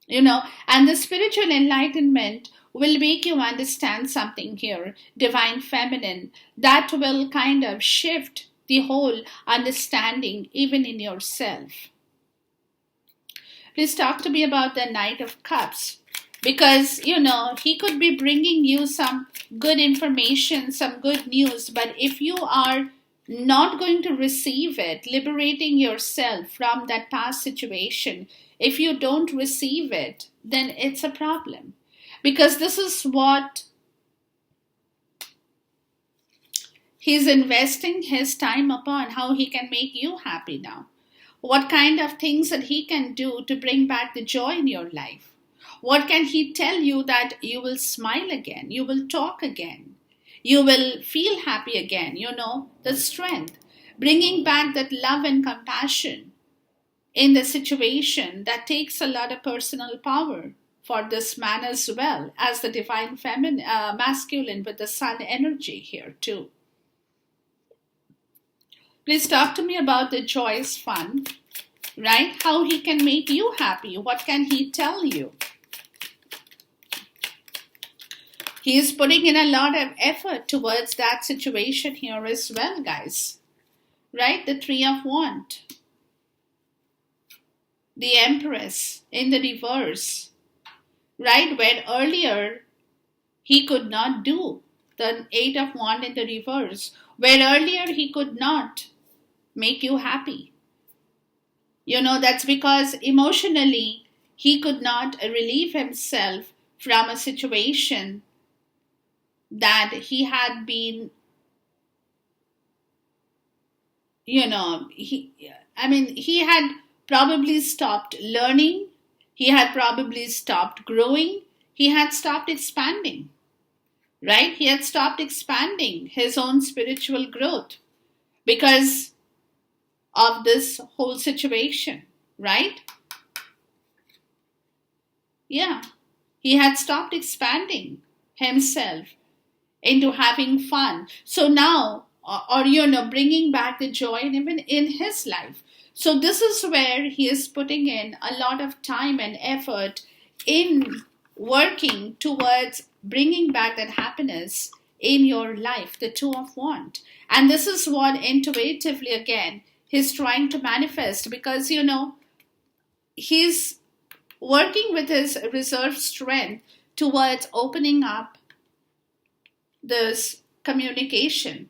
And the spiritual enlightenment will make you understand something here, Divine Feminine, that will kind of shift the whole understanding even in yourself. Please talk to me about the Knight of Cups. Because, he could be bringing you some good information, some good news, but if you are not going to receive it, liberating yourself from that past situation, if you don't receive it, then it's a problem. Because this is what he's investing his time upon, how he can make you happy now. What kind of things that he can do to bring back the joy in your life. What can he tell you that you will smile again, you will talk again, you will feel happy again, the strength, bringing back that love and compassion in the situation. That takes a lot of personal power for this man as well as the Divine Feminine, masculine with the Sun energy here too. Please talk to me about the joyous fun, right? How he can make you happy. What can he tell you? He is putting in a lot of effort towards that situation here as well, guys. Right? The Three of Wands. The Empress in the reverse. Right? Where earlier he could not do. The Eight of Wands in the reverse. Where earlier he could not make you happy. That's because emotionally he could not relieve himself from a situation that he had been, he had probably stopped learning, he had probably stopped growing, he had stopped expanding, right? He had stopped expanding his own spiritual growth because of this whole situation, right? Yeah, he had stopped expanding himself into having fun. So now, bringing back the joy even in his life. So this is where he is putting in a lot of time and effort in working towards bringing back that happiness in your life, the Two of Wands. And this is what intuitively, again, he's trying to manifest because, he's working with his reserve strength towards opening up this communication,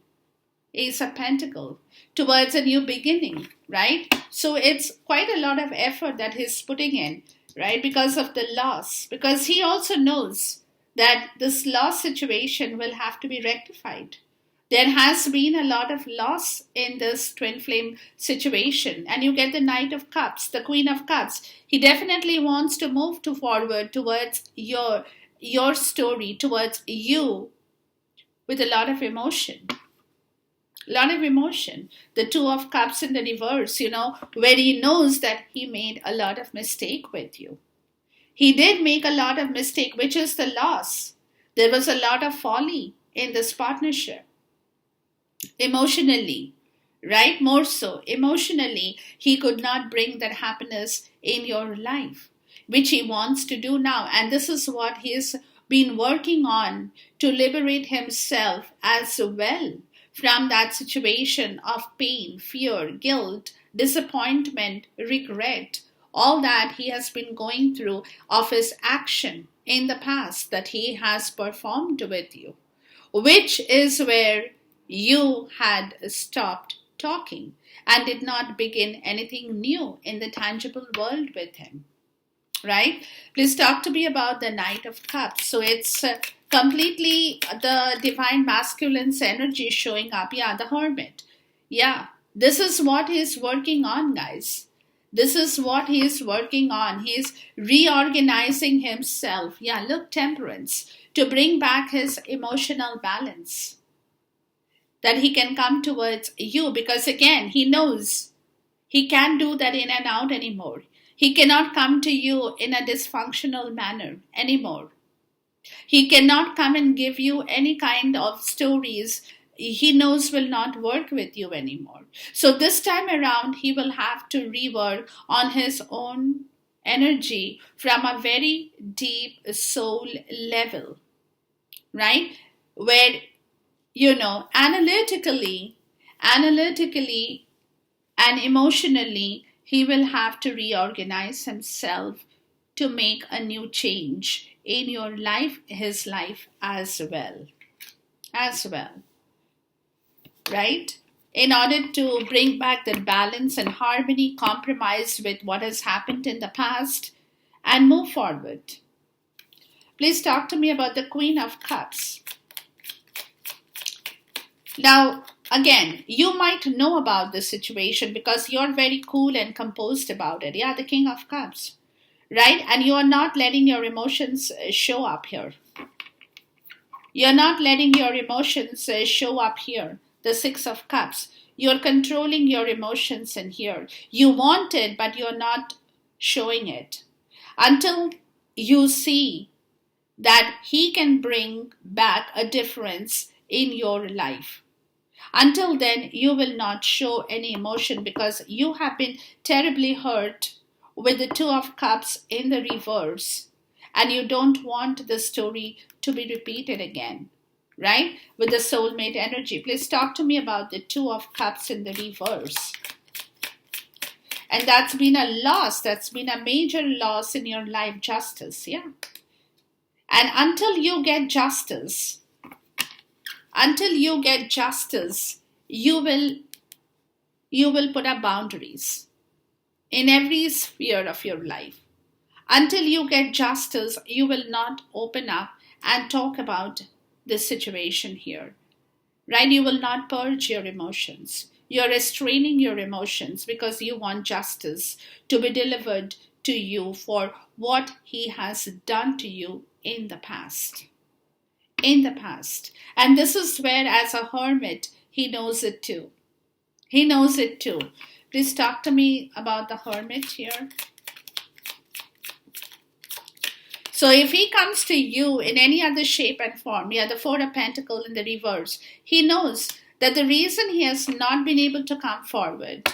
Ace of Pentacles, towards a new beginning, right? So it's quite a lot of effort that he's putting in, right? Because of the loss. Because he also knows that this loss situation will have to be rectified. There has been a lot of loss in this twin flame situation. And you get the Knight of Cups, the Queen of Cups. He definitely wants to move forward towards your story, towards you, with a lot of emotion. The Two of Cups in the reverse, where he knows that he made a lot of mistake with you. He did make a lot of mistake, which is the loss. There was a lot of folly in this partnership. Emotionally, right? More so, emotionally, he could not bring that happiness in your life, which he wants to do now. And this is what he's been working on, to liberate himself as well from that situation of pain, fear, guilt, disappointment, regret, all that he has been going through of his action in the past that he has performed with you, which is where you had stopped talking and did not begin anything new in the tangible world with him. Right? Please talk to me about the Knight of Cups. So it's completely the divine masculine's energy showing up. Yeah, the Hermit. Yeah, this is what he's working on, guys. This is what he is working on. He's reorganizing himself. Yeah, look, Temperance, to bring back his emotional balance. That he can come towards you, because again, he knows he can't do that in and out anymore. He cannot come to you in a dysfunctional manner anymore. He cannot come and give you any kind of stories he knows will not work with you anymore. So this time around, he will have to rework on his own energy from a very deep soul level, right? Where, analytically and emotionally, he will have to reorganize himself to make a new change in your life, his life as well. Right? In order to bring back that balance and harmony, compromise with what has happened in the past, and move forward. Please talk to me about the Queen of Cups. Now, again, you might know about this situation because you're very cool and composed about it. Yeah, the King of Cups, right? And you are not letting your emotions show up here. You're not letting your emotions show up here. The Six of Cups. You're controlling your emotions in here. You want it, but you're not showing it. Until you see that he can bring back a difference in your life. Until then, you will not show any emotion because you have been terribly hurt with the Two of Cups in the reverse. and you don't want the story to be repeated again, right? With the soulmate energy. Please talk to me about the Two of Cups in the reverse. And that's been a loss. That's been a major loss in your life. Justice, yeah. And until you get justice, you will put up boundaries in every sphere of your life. Until you get justice, you will not open up and talk about this situation here, right? You will not purge your emotions. You're restraining your emotions because you want justice to be delivered to you for what he has done to you in the past. In the past. And this is where, as a hermit, he knows it too. He knows it too. Please talk to me about the hermit here. So if he comes to you in any other shape and form, the Four of Pentacles in the reverse, he knows that the reason he has not been able to come forward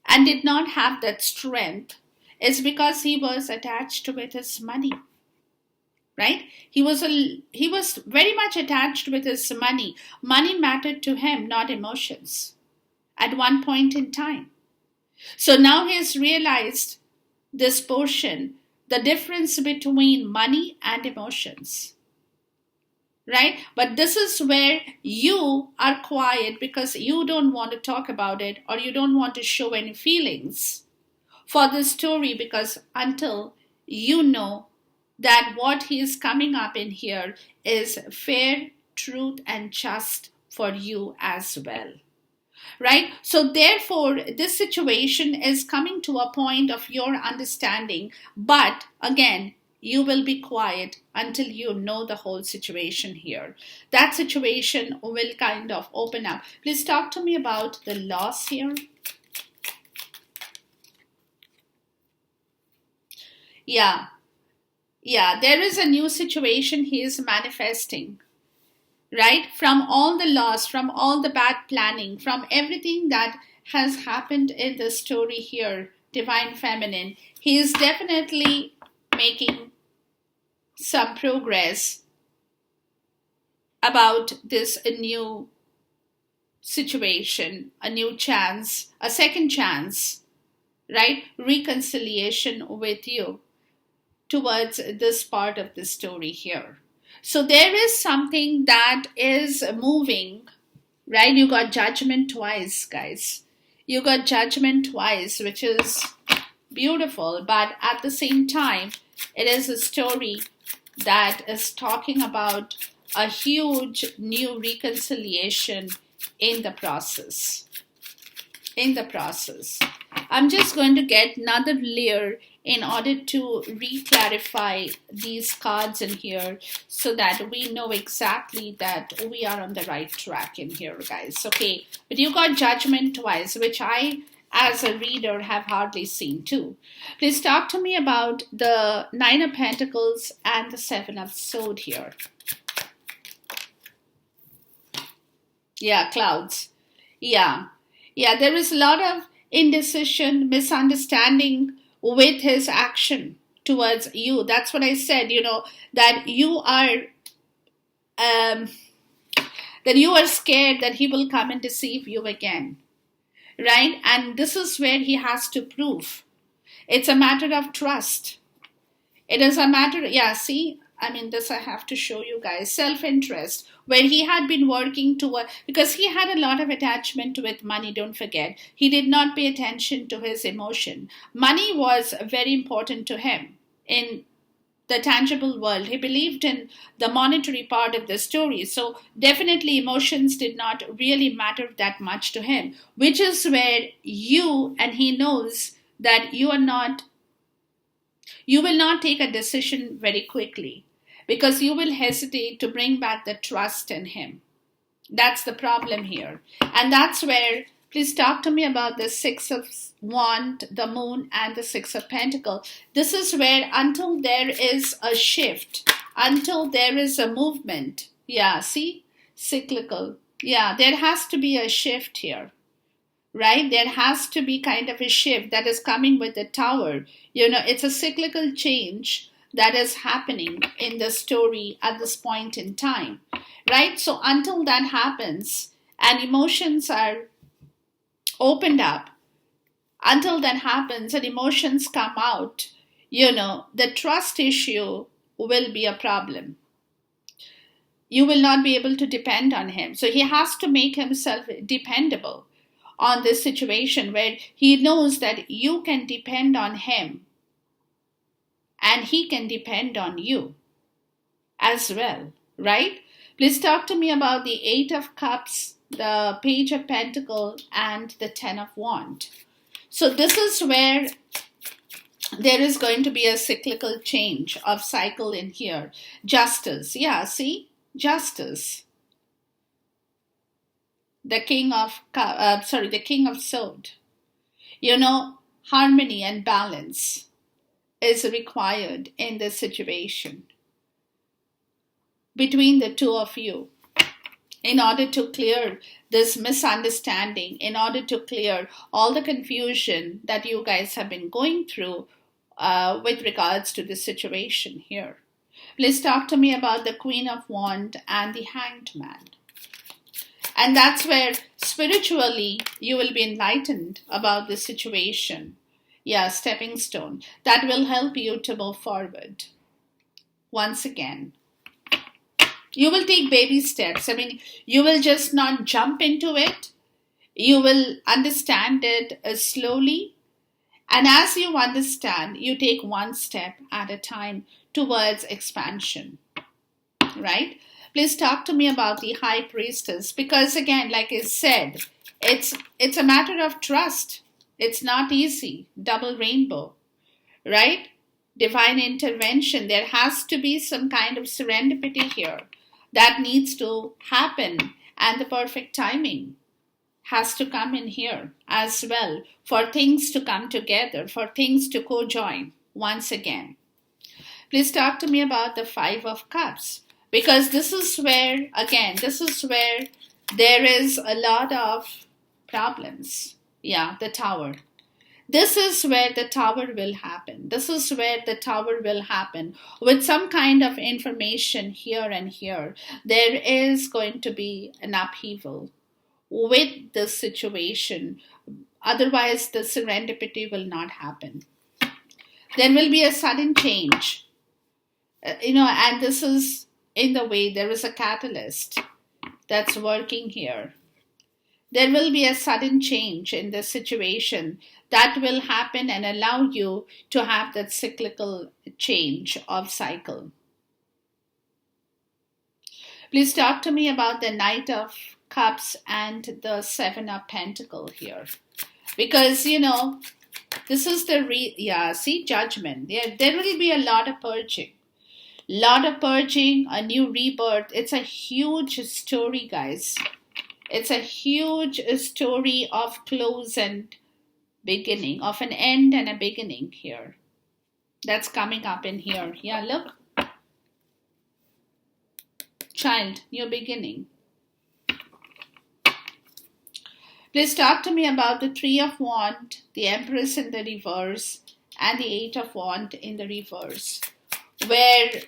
and did not have that strength is because he was attached with his money, right? He was very much attached with his money. Money mattered to him, not emotions, at one point in time. So now he has realized this portion, the difference between money and emotions, right? But this is where you are quiet because you don't want to talk about it, or you don't want to show any feelings for this story, because until you know that what he is coming up in here is fair, truth, and just for you as well. Right? So therefore, this situation is coming to a point of your understanding. But again, you will be quiet until you know the whole situation here. That situation will kind of open up. Please talk to me about the loss here. Yeah, there is a new situation he is manifesting. Right? From all the loss, from all the bad planning, from everything that has happened in the story here, Divine Feminine, he is definitely making some progress about this new situation, a new chance, a second chance, right? Reconciliation with you towards this part of the story here. So there is something that is moving, right? You got Judgment twice, guys. You got Judgment twice, which is beautiful. But at the same time, it is a story that is talking about a huge new reconciliation in the process. I'm just going to get another layer in order to re-clarify these cards in here so that we know exactly that we are on the right track in here, guys. Okay, but you got Judgment twice, which I, as a reader, have hardly seen too. Please talk to me about the Nine of Pentacles and the Seven of Swords here. Yeah, clouds. Yeah, there is a lot of indecision, misunderstanding with his action towards you. That's what I said, that you are scared that he will come and deceive you again, right? And this is where he has to prove. It's a matter of trust. It is a matter, this I have to show you guys. Self-interest, where he had been working toward, because he had a lot of attachment with money, don't forget. He did not pay attention to his emotion. Money was very important to him in the tangible world. He believed in the monetary part of the story. So definitely emotions did not really matter that much to him, which is where and he knows that you will not take a decision very quickly, because you will hesitate to bring back the trust in him. That's the problem here. And that's where, please talk to me about the Six of Wands, the Moon, and the Six of Pentacles. This is where, until there is a shift, until there is a movement, cyclical. There has to be a shift here, right? There has to be kind of a shift that is coming with the Tower. It's a cyclical change that is happening in the story at this point in time, right? So until that happens and emotions are opened up, until that happens and emotions come out, the trust issue will be a problem. You will not be able to depend on him. So he has to make himself dependable on this situation where he knows that you can depend on him and he can depend on you as well, right? Please talk to me about the Eight of Cups, the Page of Pentacles, and the Ten of Wands. So this is where there is going to be a cyclical change of cycle in here. Justice. Yeah, see? Justice. The King of Swords. Harmony and balance is required in this situation between the two of you in order to clear this misunderstanding, in order to clear all the confusion that you guys have been going through with regards to this situation here. Please talk to me about the Queen of Wands and the Hanged Man. And that's where spiritually you will be enlightened about this situation. Yeah, stepping stone. That will help you to move forward. Once again, you will take baby steps. You will just not jump into it. You will understand it slowly. And as you understand, you take one step at a time towards expansion. Right? Please talk to me about the High Priestess. Because again, like I said, it's a matter of trust. It's not easy. Double rainbow. Right? Divine intervention. There has to be some kind of serendipity here. That needs to happen, and the perfect timing has to come in here as well for things to come together, for things to co-join once again. Please talk to me about the Five of Cups, because this is where there is a lot of problems. Yeah, the Tower. This is where the Tower will happen. This is where the Tower will happen with some kind of information here and here. There is going to be an upheaval with the situation. Otherwise, the serendipity will not happen. There will be a sudden change. And this is in the way. There is a catalyst that's working here. There will be a sudden change in the situation that will happen and allow you to have that cyclical change of cycle. Please talk to me about the Knight of Cups and the Seven of Pentacles here. Because, this is the judgment. There will be a lot of purging. A new rebirth. It's a huge story, guys. It's a huge story of close and beginning, of an end and a beginning here. That's coming up in here. Yeah, look. Child, new beginning. Please talk to me about the Three of Wands, the Empress in the reverse, and the Eight of Wands in the reverse, where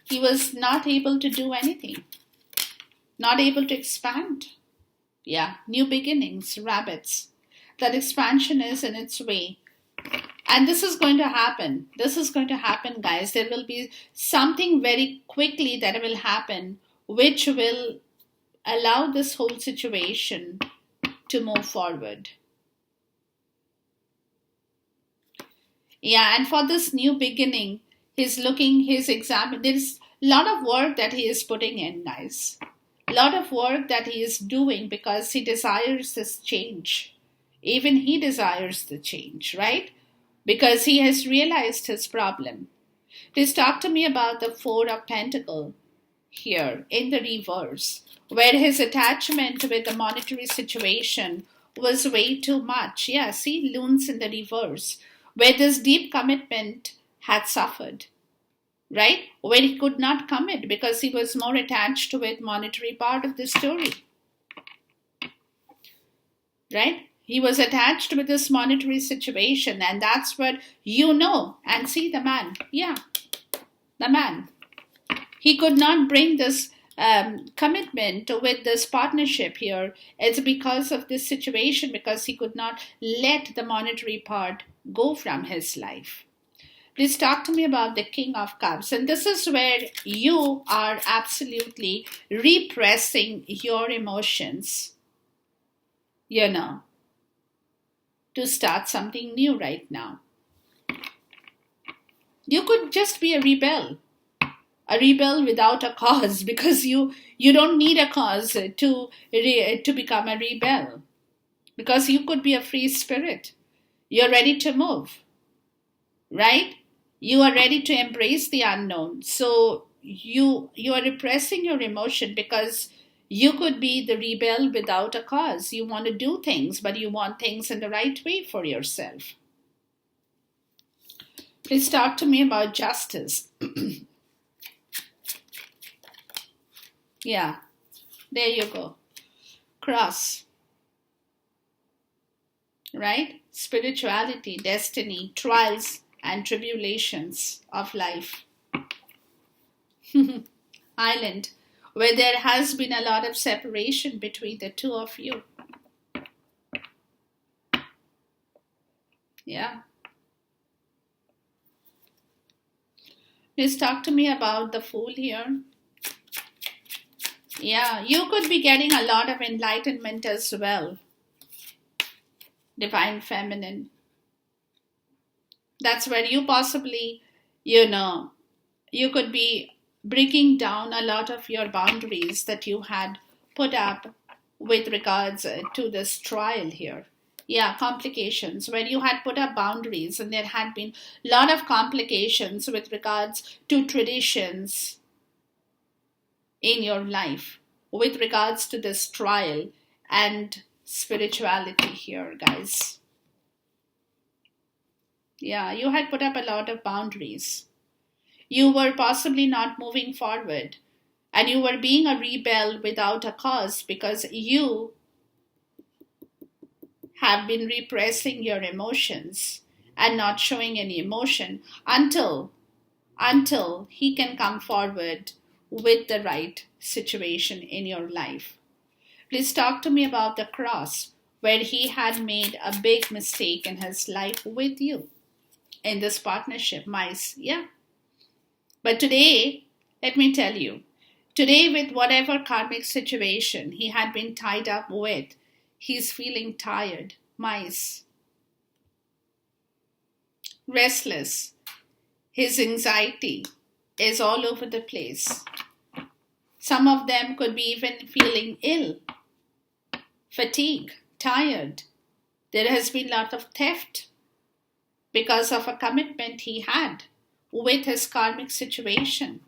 he was not able to do anything. Not able to expand. Yeah, new beginnings, rabbits. That expansion is in its way. And this is going to happen. This is going to happen, guys. There will be something very quickly that will happen, which will allow this whole situation to move forward. Yeah, and for this new beginning, there's a lot of work that he is putting in, guys. A lot of work that he is doing because he desires this change. Even he desires the change, right? Because he has realized his problem. Please talk to me about the Four of Pentacles here in the reverse, where his attachment with the monetary situation was way too much. Yeah, see, Loons in the reverse, where this deep commitment had suffered. Right? Where he could not commit because he was more attached with monetary part of the story. Right? He was attached with this monetary situation, and that's what you know. And see the man. Yeah, the man. He could not bring this commitment with this partnership here. It's because of this situation, because he could not let the monetary part go from his life. Please talk to me about the King of Cups. And this is where you are absolutely repressing your emotions, to start something new right now. You could just be a rebel without a cause, because you don't need a cause to become a rebel, because you could be a free spirit. You're ready to move, right? You are ready to embrace the unknown. So you are repressing your emotion, because you could be the rebel without a cause. You want to do things, but you want things in the right way for yourself. Please talk to me about justice. Yeah, there you go. Cross. Right? Spirituality, destiny, trials, and tribulations of life. Island, where there has been a lot of separation between the two of you. Yeah. Please talk to me about the Fool here. Yeah, you could be getting a lot of enlightenment as well. Divine Feminine. That's where you possibly, you could be breaking down a lot of your boundaries that you had put up with regards to this trial here. Yeah, complications, where you had put up boundaries and there had been a lot of complications with regards to traditions in your life, with regards to this trial and spirituality here, guys. Yeah, you had put up a lot of boundaries. You were possibly not moving forward, and you were being a rebel without a cause, because you have been repressing your emotions and not showing any emotion until he can come forward with the right situation in your life. Please talk to me about the cross, where he had made a big mistake in his life with you in this partnership. Mice, yeah. But today, let me tell you, today, with whatever karmic situation he had been tied up with, he's feeling tired. Mice. Restless. His anxiety is all over the place. Some of them could be even feeling ill, fatigue, tired. There has been a lot of theft because of a commitment he had with his karmic situation,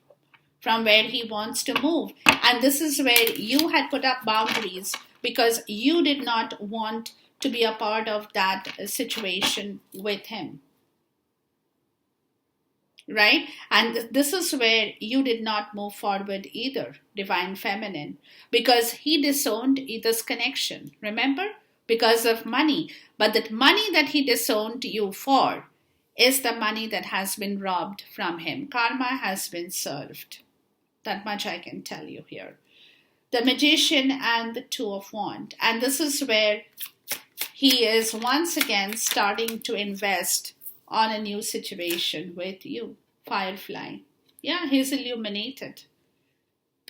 from where he wants to move. And this is where you had put up boundaries, because you did not want to be a part of that situation with him. Right? And this is where you did not move forward either, Divine Feminine, because he disowned this connection. Remember? Because of money. But that money that he disowned you for is the money that has been robbed from him. Karma has been served. That much I can tell you here. The Magician and the Two of Wands. And this is where he is once again starting to invest on a new situation with you. Firefly. Yeah, he's illuminated.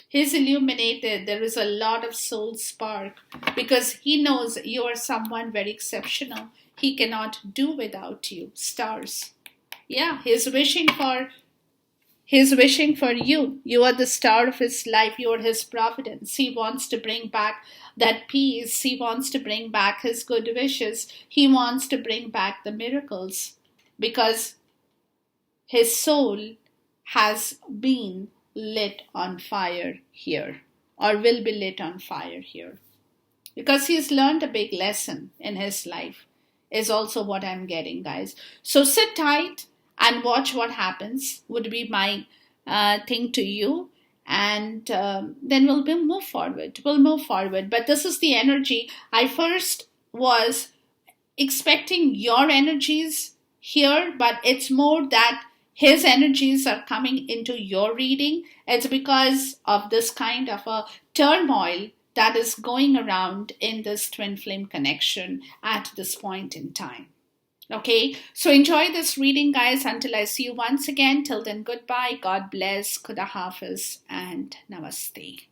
He's illuminated. There is a lot of soul spark, because he knows you are someone very exceptional. He cannot do without you. Stars. Yeah, he's wishing for you. You are the star of his life. You are his providence. He wants to bring back that peace. He wants to bring back his good wishes. He wants to bring back the miracles, because his soul has been lit on fire here, or will be lit on fire here, because he's learned a big lesson in his life, is also what I'm getting, guys. So sit tight and watch what happens, would be my thing to you. And then we'll move forward. But this is the energy. I first was expecting your energies here, but it's more that his energies are coming into your reading. It's because of this kind of a turmoil that is going around in this twin flame connection at this point in time. Okay, so enjoy this reading, guys. Until I see you once again, till then, goodbye, God bless, Khuda Hafiz, and Namaste.